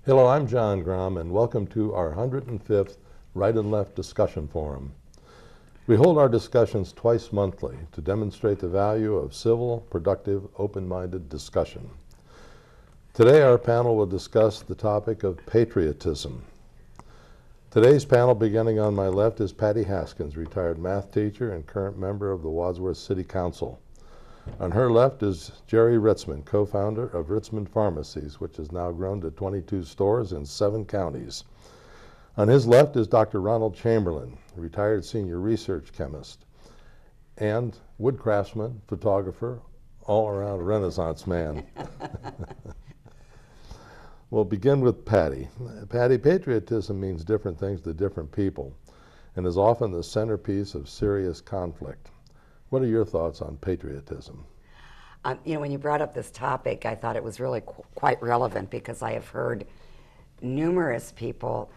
Hello, I'm John Grom, and welcome to our 105th Right and Left Discussion Forum. We hold our discussions twice monthly to demonstrate the value of civil, productive, open-minded discussion. Today, our panel will discuss the topic of patriotism. Today's panel, beginning on my left, is Patty Haskins, retired math teacher and current member of the Wadsworth City Council. On her left is Jerry Ritzman, co-founder of Ritzman Pharmacies, which has now grown to 22 stores in 7 counties. On his left is Dr. Ronald Chamberlin, retired senior research chemist and wood craftsman, photographer, all-around Renaissance man. We'll begin with Patty. Patty, patriotism means different things to different people and is often the centerpiece of serious conflict. What are your thoughts on patriotism? When you brought up this topic, I thought it was really quite relevant because I have heard numerous people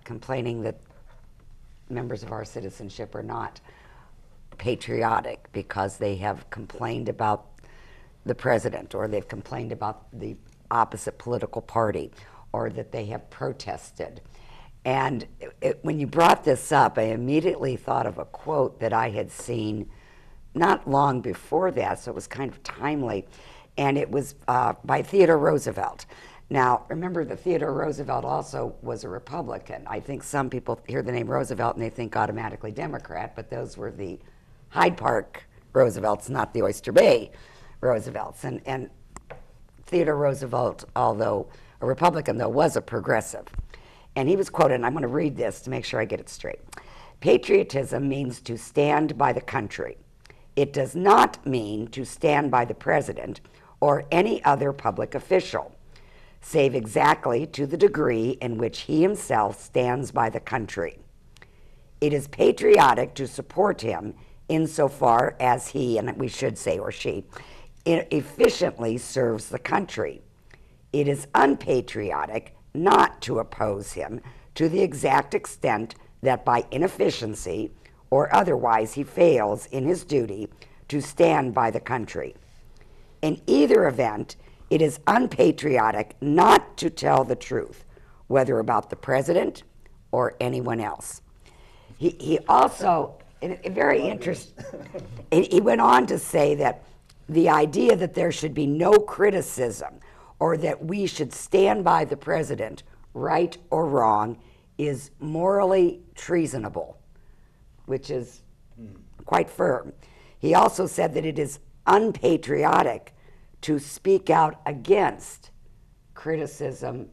complaining that members of our citizenship are not patriotic because they have complained about the president, or they've complained about the opposite political party, or that they have protested. And when you brought this up, I immediately thought of a quote that I had seen not long before that, so it was kind of timely, and it was by Theodore Roosevelt. Now, remember that Theodore Roosevelt also was a Republican. I think some people hear the name Roosevelt and they think automatically Democrat, but those were the Hyde Park Roosevelts, not the Oyster Bay Roosevelts. And Theodore Roosevelt, although a Republican, though, was a progressive. And he was quoted, and I'm going to read this to make sure I get it straight. Patriotism means to stand by the country. It does not mean to stand by the president or any other public official, save exactly to the degree in which he himself stands by the country. It is patriotic to support him insofar as he, and we should say or she, efficiently serves the country. It is unpatriotic not to oppose him to the exact extent that by inefficiency or otherwise he fails in his duty to stand by the country. In either event, it is unpatriotic not to tell the truth, whether about the president or anyone else. He also, very interesting, he went on to say that the idea that there should be no criticism or that we should stand by the president, right or wrong, is morally treasonable, which is quite firm. He also said that it is unpatriotic to speak out against criticism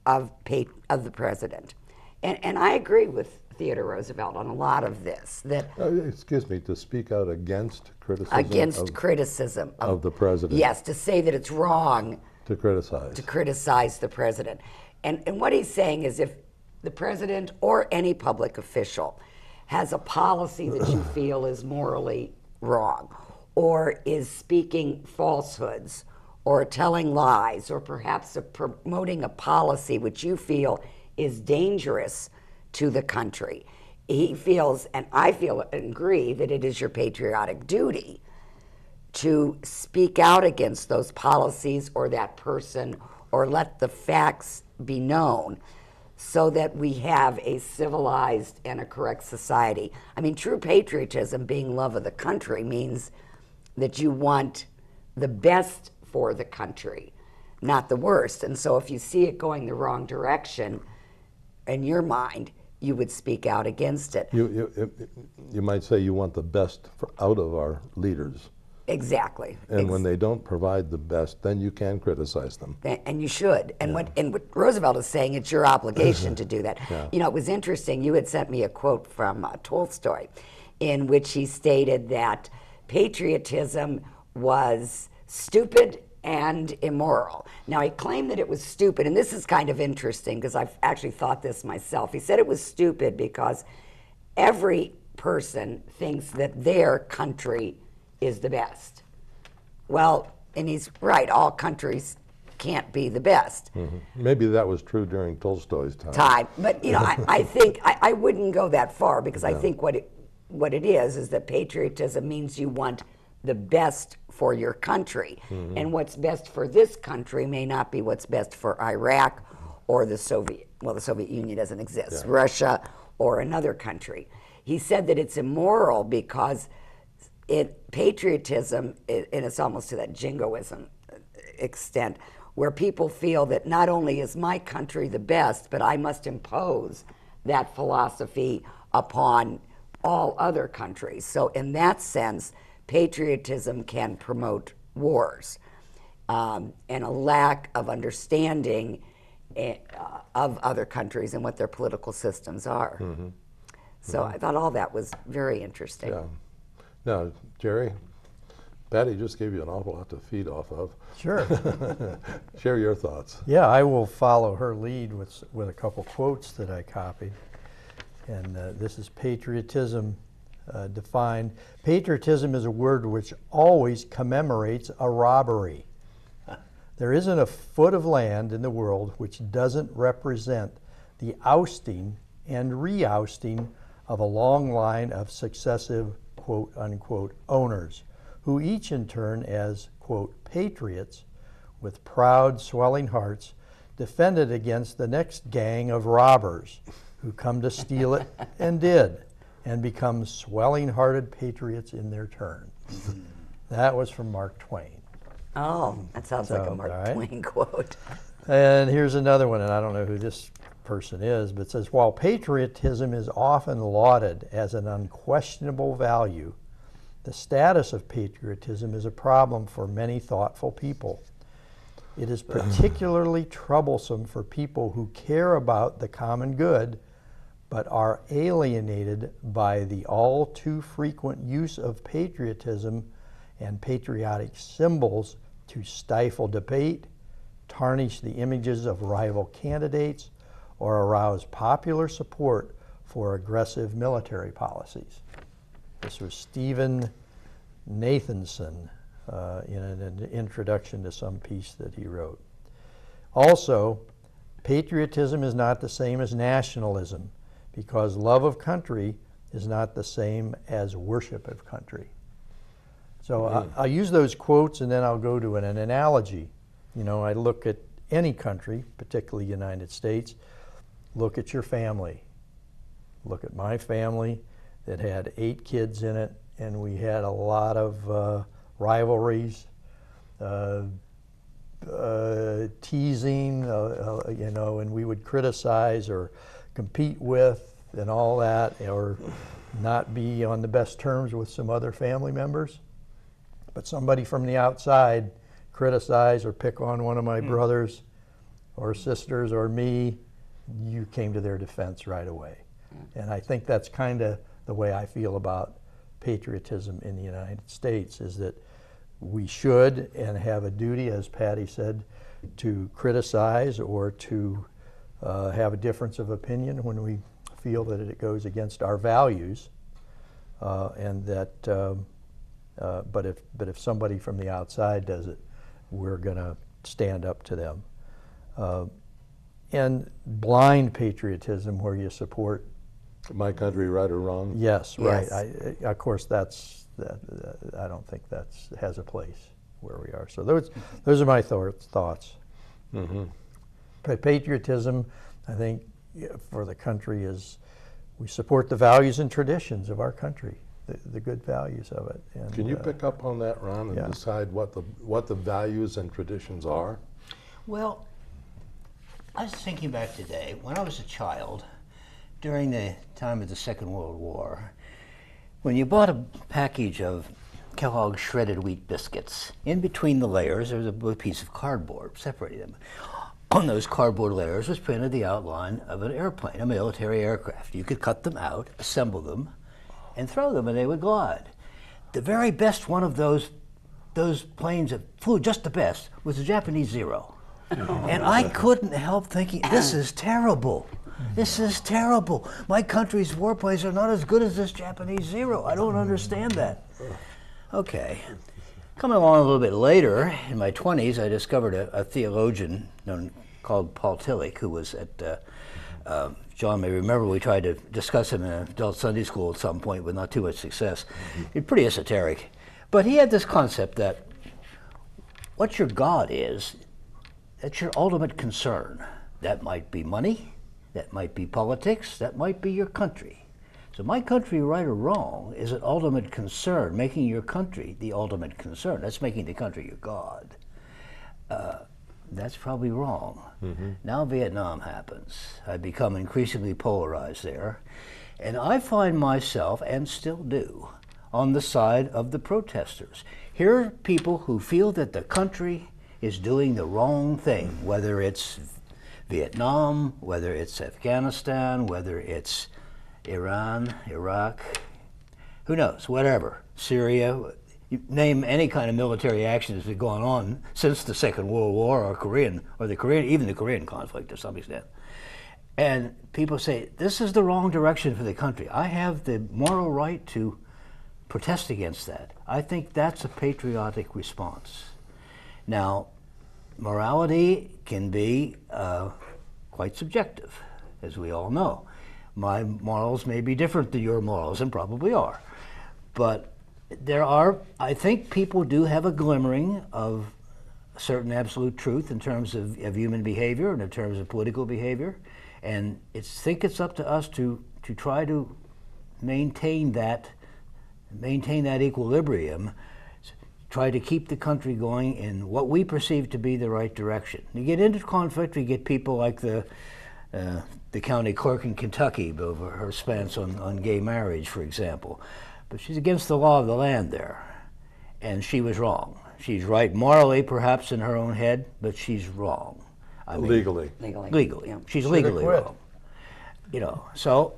of the president. And I agree with Theodore Roosevelt on a lot of this. That excuse me, to speak out against criticism? Against criticism. Of the president. Yes, to say that it's wrong to criticize. To criticize the president. And what he's saying is if the president or any public official has a policy that you feel is morally wrong, or is speaking falsehoods, or telling lies, or perhaps promoting a policy which you feel is dangerous to the country, he feels, and I feel and agree, that it is your patriotic duty to speak out against those policies or that person, or let the facts be known, so that we have a civilized and a correct society. I mean, true patriotism, being love of the country, means that you want the best for the country, not the worst. And so if you see it going the wrong direction, in your mind, you would speak out against it. You might say you want the best out of our leaders. Exactly. And when they don't provide the best, then you can criticize them. And you should. And, yeah. what Roosevelt is saying, it's your obligation to do that. Yeah. You know, it was interesting. You had sent me a quote from Tolstoy in which he stated that patriotism was stupid and immoral. Now, he claimed that it was stupid, and this is kind of interesting because I've actually thought this myself. He said it was stupid because every person thinks that their country is the best. Well, and he's right, all countries can't be the best. Mm-hmm. Maybe that was true during Tolstoy's time. But you know, I think I wouldn't go that far because I think what it is that patriotism means you want the best for your country. Mm-hmm. And what's best for this country may not be what's best for Iraq or the Soviet Union doesn't exist, Yeah. Russia or another country. He said that it's immoral because patriotism, and it's almost to that jingoism extent, where people feel that not only is my country the best, but I must impose that philosophy upon all other countries. So in that sense, patriotism can promote wars and a lack of understanding of other countries and what their political systems are. Mm-hmm. So I thought all that was very interesting. Yeah. Now, Jerry, Patty just gave you an awful lot to feed off of. Sure. Share your thoughts. Yeah, I will follow her lead with a couple quotes that I copied. And this is patriotism defined. Patriotism is a word which always commemorates a robbery. There isn't a foot of land in the world which doesn't represent the ousting and re-ousting of a long line of successive quote unquote owners, who each in turn as quote patriots with proud swelling hearts defended against the next gang of robbers who come to steal it and did, and become swelling hearted patriots in their turn. That was from Mark Twain. Oh, that sounds like a Mark Twain quote. And here's another one, and I don't know who this person is, but it says, while patriotism is often lauded as an unquestionable value, the status of patriotism is a problem for many thoughtful people. It is particularly troublesome for people who care about the common good, but are alienated by the all too frequent use of patriotism and patriotic symbols to stifle debate, tarnish the images of rival candidates, or arouse popular support for aggressive military policies. This was Stephen Nathanson in an introduction to some piece that he wrote. Also, patriotism is not the same as nationalism, because love of country is not the same as worship of country. So I'll use those quotes and then I'll go to an analogy. You know, I look at any country, particularly United States, look at your family. Look at my family that had 8 kids in it, and we had a lot of rivalries, teasing, you know, and we would criticize or compete with and all that, or not be on the best terms with some other family members. But somebody from the outside criticize or pick on one of my brothers or sisters or me, you came to their defense right away. And I think that's kind of the way I feel about patriotism in the United States, is that we should and have a duty, as Patty said, to criticize or to have a difference of opinion when we feel that it goes against our values, and that but if somebody from the outside does it, we're going to stand up to them. And blind patriotism, where you support My country, right or wrong? Yes. yes, right. Of course, I don't think that has a place where we are. So those are my thoughts. Mm-hmm. Patriotism, I think, for the country is we support the values and traditions of our country, the good values of it. And, Can you pick up on that, Ron, and yeah. decide what the values and traditions are? Well, I was thinking back today, when I was a child, during the time of the Second World War, when you bought a package of Kellogg's shredded wheat biscuits, in between the layers there was a piece of cardboard separating them. On those cardboard layers was printed the outline of an airplane, a military aircraft. You could cut them out, assemble them, and throw them, and they would glide. The very best one of those planes that flew just the best was the Japanese Zero. And I couldn't help thinking, this is terrible. This is terrible. My country's warplanes are not as good as this Japanese Zero. I don't understand that. Okay. Coming along a little bit later, in my 20s, I discovered a theologian called Paul Tillich, who was at, John may remember, we tried to discuss him in adult Sunday school at some point with not too much success. He's pretty esoteric. But he had this concept that what your God is, that's your ultimate concern. That might be money, that might be politics, that might be your country. So my country, right or wrong, is an ultimate concern, making your country the ultimate concern. That's making the country your God. That's probably wrong. Now Vietnam happens. I've become increasingly polarized there. And I find myself, and still do, on the side of the protesters. Here are people who feel that the country is doing the wrong thing, whether it's Vietnam, whether it's Afghanistan, whether it's Iran, Iraq, who knows, whatever, Syria. You name any kind of military action that's been going on since the Second World War or even the Korean conflict to some extent. And people say, this is the wrong direction for the country. I have the moral right to protest against that. I think that's a patriotic response. Now, morality can be quite subjective, as we all know. My morals may be different than your morals, and probably are. But I think people do have a glimmering of a certain absolute truth in terms of human behavior and in terms of political behavior. And I think it's up to us to try to maintain that equilibrium, try to keep the country going in what we perceive to be the right direction. You get into conflict, we get people like the county clerk in Kentucky over her stance on gay marriage, for example. But she's against the law of the land there, and she was wrong. She's right morally, perhaps in her own head, but she's wrong. I mean, Legally. Legally, Yeah. she's Should've legally quit. wrong. You know, so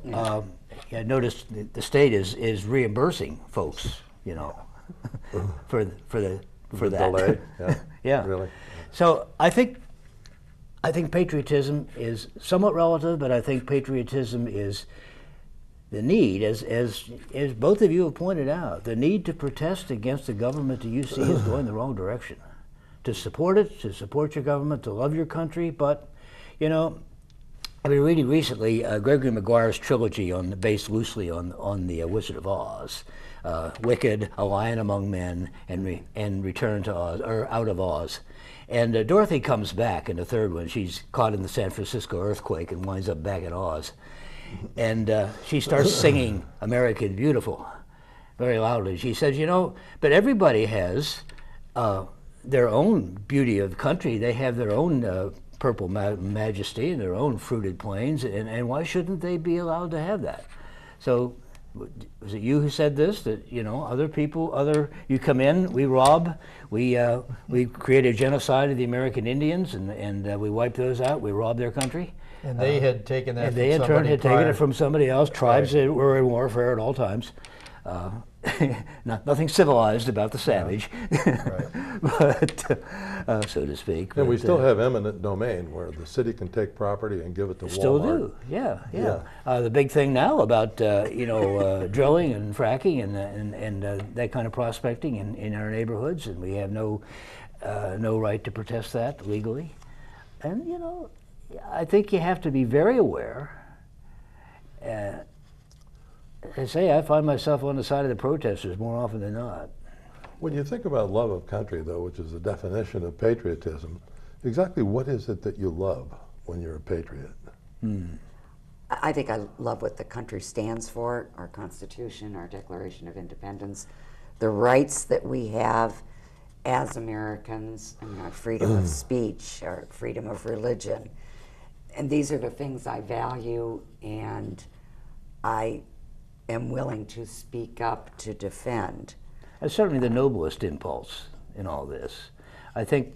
I noticed the state is reimbursing folks, you know, for that. Delay, yeah. Yeah. Really? So I think patriotism is somewhat relative, but I think patriotism is the need, as both of you have pointed out, the need to protest against the government that you see is going the wrong direction. To support it, to support your government, to love your country, but, you know, I've been reading recently Gregory Maguire's trilogy based loosely on the Wizard of Oz, Wicked, A Lion Among Men, and Return to Oz, or Out of Oz. And Dorothy comes back in the third one. She's caught in the San Francisco earthquake and winds up back in Oz. And she starts singing American Beautiful very loudly. She says, you know, but everybody has their own beauty of the country. They have their own purple majesty and their own fruited plains, and why shouldn't they be allowed to have that? So was it you who said this, that, you know, other people, you come in, we rob, we create a genocide of the American Indians, and we wipe those out, we rob their country? And they had taken that And from they in turn somebody had taken prior. it from somebody else. Tribes Right. that were in warfare at all times. Nothing civilized about the savage, but so to speak. And we but, still have eminent domain where the city can take property and give it to still Walmart. do, yeah. The big thing now about drilling and fracking and that kind of prospecting in our neighborhoods, and we have no right to protest that legally. And you know, I think you have to be very aware. I say I find myself on the side of the protesters more often than not. When you think about love of country, though, which is the definition of patriotism, exactly what is it that you love when you're a patriot? I think I love what the country stands for, our Constitution, our Declaration of Independence, the rights that we have as Americans, and our freedom of speech, our freedom of religion. And these are the things I value, and I am willing to speak up to defend. That's certainly the noblest impulse in all this. I think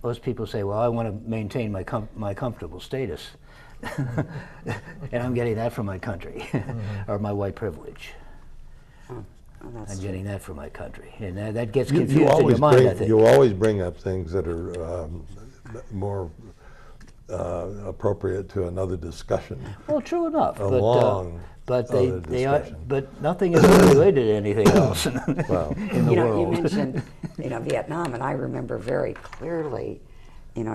most people say, well, I want to maintain my comfortable status. And I'm getting that from my country, or my white privilege. Oh, that's I'm true. getting that from my country. And that gets You confused in your always mind, I bring, think. you always bring up things that are more appropriate to another discussion. Well, true enough. A but long but other they are, discussion. but nothing is related to anything else in the You know, world. you mentioned, Vietnam, and I remember very clearly,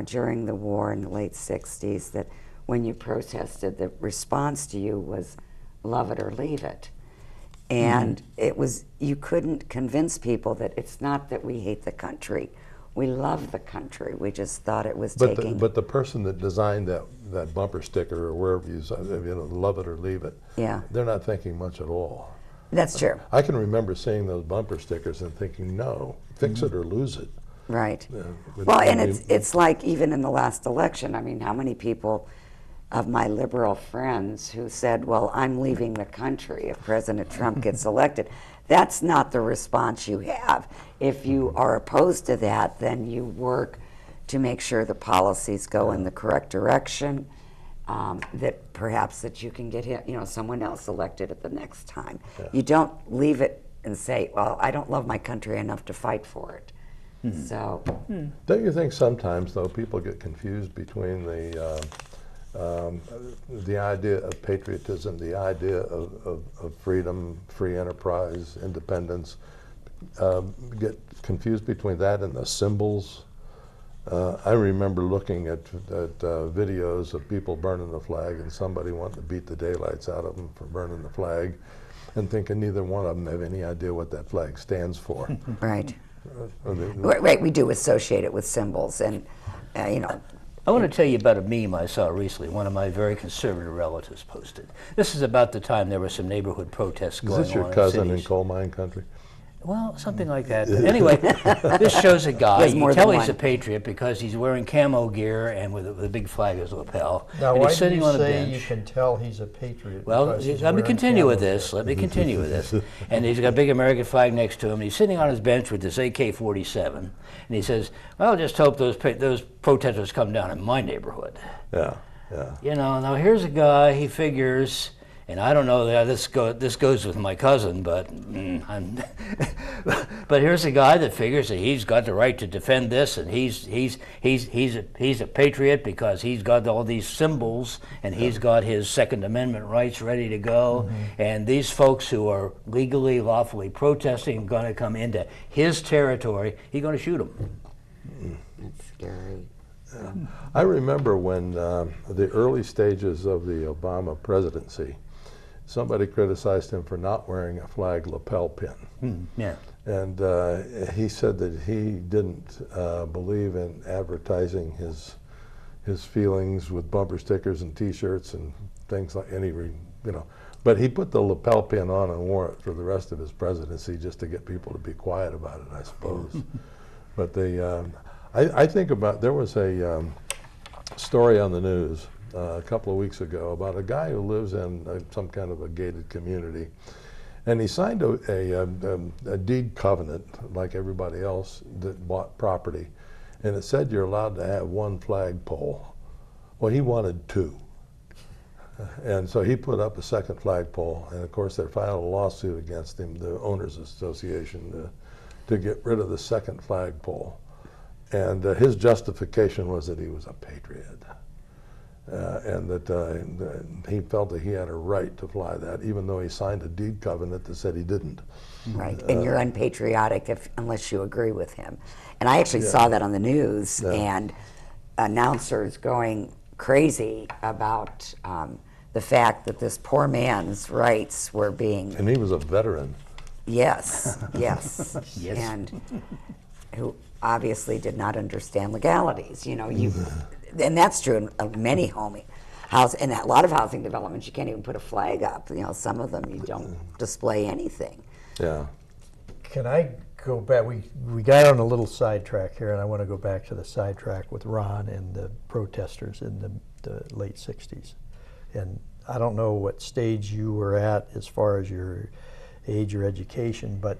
during the war in the late 60s, that when you protested, the response to you was love it or leave it. And it was, you couldn't convince people that it's not that we hate the country. we love the country. We just thought it was But taking. but the person that designed that bumper sticker or wherever you love it or leave it, Yeah. they're not thinking much at all. That's true. I can remember seeing those bumper stickers and thinking, no, fix it or lose it. Right. But Well, and we- it's like even in the last election, I mean, how many people of my liberal friends who said, well, I'm leaving the country if President Trump gets elected. That's not the response you have. If you are opposed to that, then you work to make sure the policies go in the correct direction, that perhaps that you can get someone else elected at the next time. Yeah. You don't leave it and say, well, I don't love my country enough to fight for it. So, Don't you think sometimes, though, people get confused between the idea of patriotism, the idea of freedom, free enterprise, independence, get confused between that and the symbols? I remember looking at videos of people burning the flag and somebody wanting to beat the daylights out of them for burning the flag and thinking neither one of them have any idea what that flag stands for. right. Right, we do associate it with symbols, and I want to tell you about a meme I saw recently. One of my very conservative relatives posted. This is about the time there were some neighborhood protests Is going on. this your cousin in cities. coal mine country? Well, something like that. But anyway, this shows a guy. There's You more can tell than he's a one. patriot because he's wearing camo gear and with a big flag as a lapel. Now, and why he's do sitting you on a say bench. you can tell he's a patriot? Well, because he's let me wearing continue with camo this. gear? Let me continue with this. And he's got a big American flag next to him. And he's sitting on his bench with this AK-47. And he says, well, just hope those protesters come down in my neighborhood. Yeah, yeah. You know, now here's a guy, he figures, and I don't know that this goes with my cousin, but but here's a guy that figures that he's got the right to defend this, and he's a patriot because he's got all these symbols, and he's got his Second Amendment rights ready to go, and these folks who are legally, lawfully protesting are going to come into his territory, he's going to shoot them. it's scary. I remember when the early stages of the Obama presidency, somebody criticized him for not wearing a flag lapel pin. Yeah. And he said that he didn't believe in advertising his feelings with bumper stickers and T-shirts and things like But he put the lapel pin on and wore it for the rest of his presidency just to get people to be quiet about it, I suppose. But I think there was a story on the news a couple of weeks ago about a guy who lives in some kind of a gated community, and he signed a deed covenant like everybody else that bought property, and it said you're allowed to have one flagpole. Well, he wanted two. And so he put up a second flagpole, and of course they filed a lawsuit against him, the Owners Association, to get rid of the second flagpole. And his justification was that he was a patriot, and that he felt that he had a right to fly that, even though he signed a deed covenant that said he didn't. Right, and you're unpatriotic unless you agree with him. And I actually saw that on the news, and announcers going crazy about the fact that this poor man's rights were being... And he was a veteran. Yes, yes. Yes. And who obviously did not understand legalities. And that's true in many in a lot of housing developments, you can't even put a flag up. Some of them you don't display anything. Yeah. Can I go back? We got on a little sidetrack here, and I want to go back to the sidetrack with Ron and the protesters in the late 60s. And I don't know what stage you were at as far as your age or education, but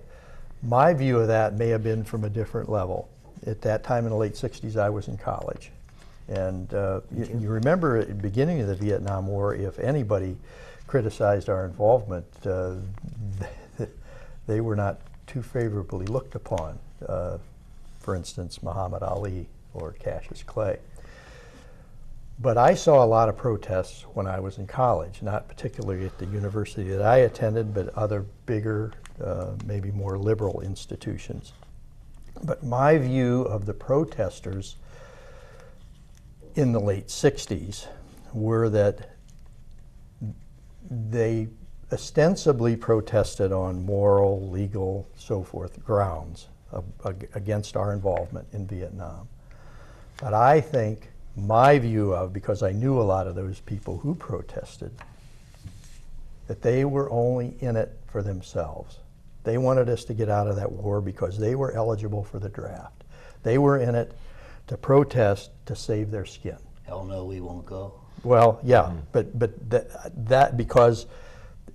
my view of that may have been from a different level. At that time in the late 60s, I was in college. And you remember at the beginning of the Vietnam War, if anybody criticized our involvement, they were not too favorably looked upon. For instance, Muhammad Ali or Cassius Clay. But I saw a lot of protests when I was in college, not particularly at the university that I attended, but other bigger, maybe more liberal institutions. But my view of the protesters in the late 60s were that they ostensibly protested on moral, legal, so forth grounds. against our involvement in Vietnam. But I think my view of, because I knew a lot of those people who protested, that they were only in it for themselves. They wanted us to get out of that war because they were eligible for the draft. They were in it to protest to save their skin. Hell no, we won't go. Well, yeah, but that because,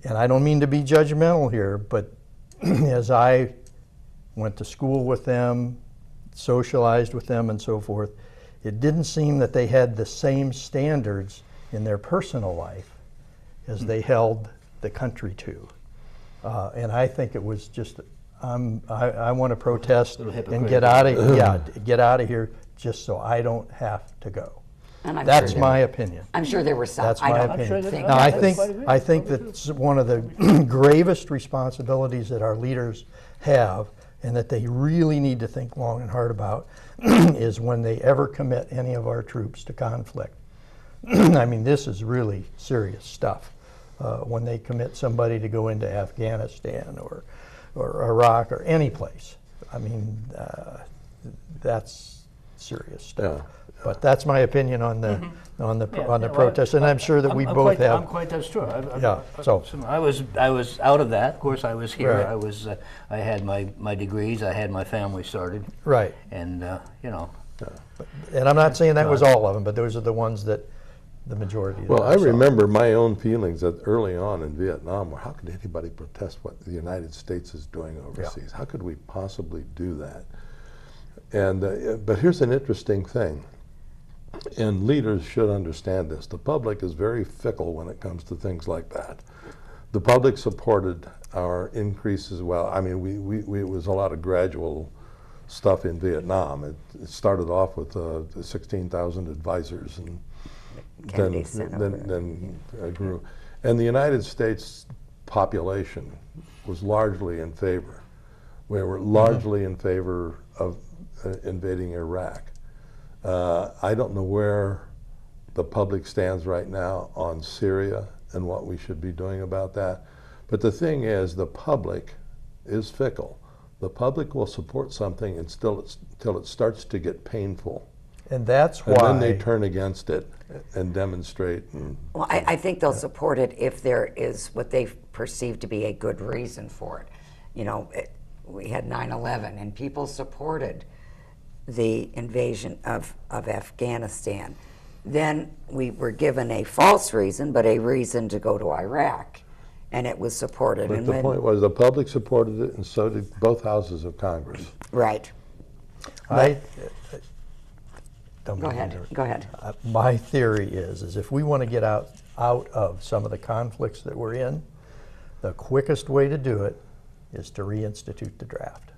and I don't mean to be judgmental here, but as I went to school with them, socialized with them and so forth, it didn't seem that they had the same standards in their personal life as they held the country to. And I think it was just, I want to protest and get out of get out of here just so I don't have to go. And I'm That's sure my opinion. I'm sure there were some. That's I my don't opinion. think Now, that was- I think that's one of the gravest responsibilities that our leaders have, and that they really need to think long and hard about, is when they ever commit any of our troops to conflict. I mean, this is really serious stuff. When they commit somebody to go into Afghanistan or Iraq or any place, I mean, that's serious stuff. Yeah. But that's my opinion on the protest, and I'm sure that we I'm both quite, have. I'm quite that's true. Yeah, so- I was out of that. Of course, I was here. Right. I had my degrees. I had my family started. Right. And you know. And I'm not saying that was all of them, but those are the ones that the majority. That Well, I saw. remember my own feelings that early on in Vietnam were, how could anybody protest what the United States is doing overseas? How could we possibly do that? And but here's an interesting thing, and leaders should understand this. The public is very fickle when it comes to things like that. The public supported our increase as well. I mean, it was a lot of gradual stuff in Vietnam. It started off with 16,000 advisors, and Kennedy sent over. then grew. And the United States population was largely in favor. We were largely in favor of invading Iraq. I don't know where the public stands right now on Syria and what we should be doing about that. But the thing is, the public is fickle. The public will support something until it starts to get painful. And that's why. And then they turn against it and demonstrate. Well, I think they'll support it if there is what they perceive to be a good reason for it. You know, we had 9/11, and people supported the invasion of Afghanistan. Then we were given a false reason, but a reason to go to Iraq, and it was supported. But and the point was the public supported it, and so did both houses of Congress. Right. Don't Go mean ahead. to- Go ahead. My theory is if we want to get out of some of the conflicts that we're in, the quickest way to do it is to reinstitute the draft.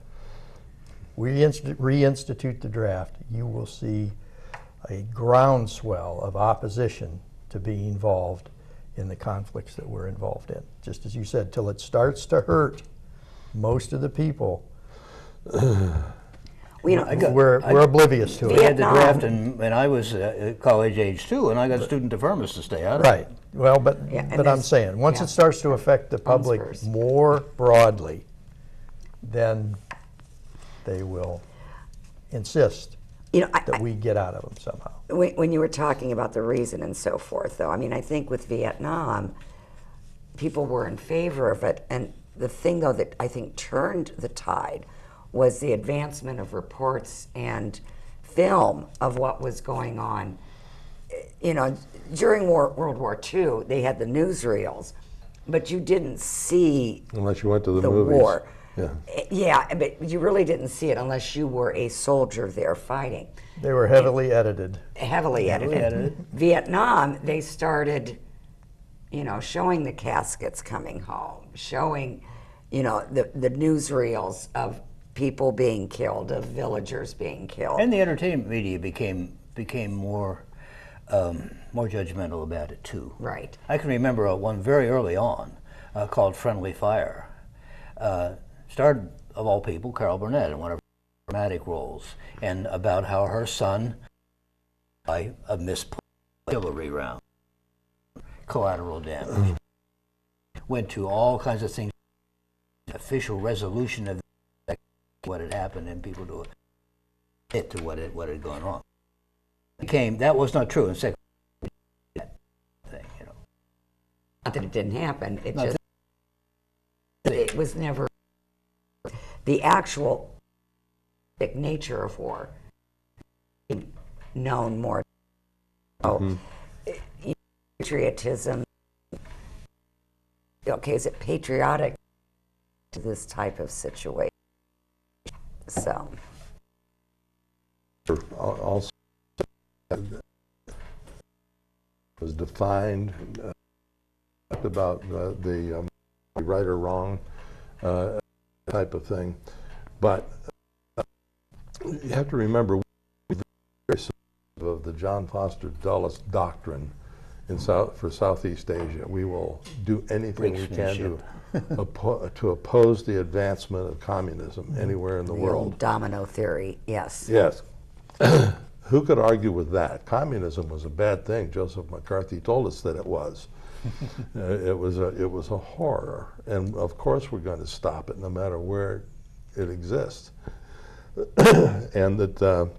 Reinstitute the draft, you will see a groundswell of opposition to being involved in the conflicts that we're involved in. Just as you said, till it starts to hurt most of the people, we're oblivious to We it. had the Vietnam. draft, and I was college age too, and I got student deferments to stay out of it. Right. Well, but Yeah, and I'm there's- saying, once yeah. it starts to affect the public Spurs. more broadly, then they will insist You know, that we get out of them somehow. when you were talking about the reason and so forth, though, I mean, I think with Vietnam, people were in favor of it. And the thing, though, that I think turned the tide was the advancement of reports and film of what was going on. You know, during World War II, they had the newsreels, but you didn't see Unless you went to the the movies. war. Yeah. Yeah, but you really didn't see it unless you were a soldier there fighting. They were heavily edited. Heavily edited. edited. Vietnam, they started, you know, showing the caskets coming home, showing, you know, the newsreels of people being killed, of villagers being killed. And the entertainment media became more judgmental about it too. Right. I can remember one very early on called Friendly Fire. Starred, of all people, Carol Burnett in one of her dramatic roles, and about how her son, by a misplaced artillery round, collateral damage, went to all kinds of things, official resolution of that what had happened and people to admit to what had gone wrong. That was not true in second thing, you know. Not that it didn't happen. It Not just it was never the actual nature of war known more. So, patriotism. Okay, is it patriotic to this type of situation? So, Also was defined about the right or wrong type of thing, but you have to remember of the John Foster Dulles doctrine for Southeast Asia. We will do anything we can to oppose the advancement of communism anywhere in the world. old domino theory, yes. Yes. Who could argue with that? Communism was a bad thing. Joseph McCarthy told us that it was. It was a horror, and of course we're going to stop it no matter where it exists. And that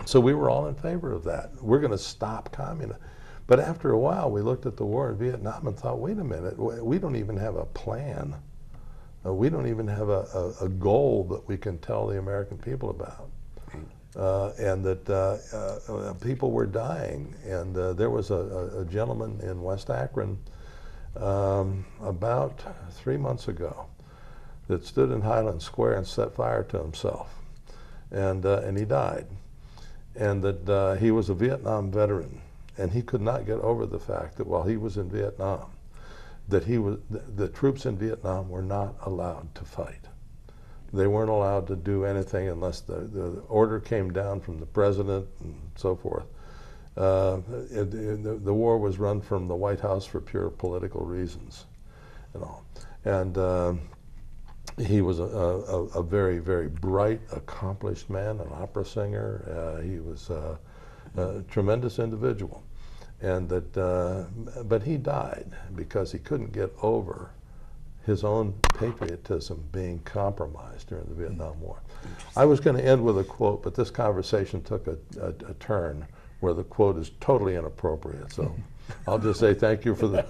so we were all in favor of that. We're going to stop communism. But after a while, we looked at the war in Vietnam and thought, wait a minute, we don't even have a plan. We don't even have a goal that we can tell the American people about. And that people were dying. And there was a gentleman in West Akron about 3 months ago that stood in Highland Square and set fire to himself. And he died. And that he was a Vietnam veteran. And he could not get over the fact that while he was in Vietnam, that the troops in Vietnam were not allowed to fight. They weren't allowed to do anything unless the order came down from the president and so forth. The war was run from the White House for pure political reasons and all. And he was a very, very bright, accomplished man, an opera singer. He was a tremendous individual. And that, but he died because he couldn't get over his own patriotism being compromised during the Vietnam War. I was going to end with a quote, but this conversation took a turn where the quote is totally inappropriate. So I'll just say thank you for the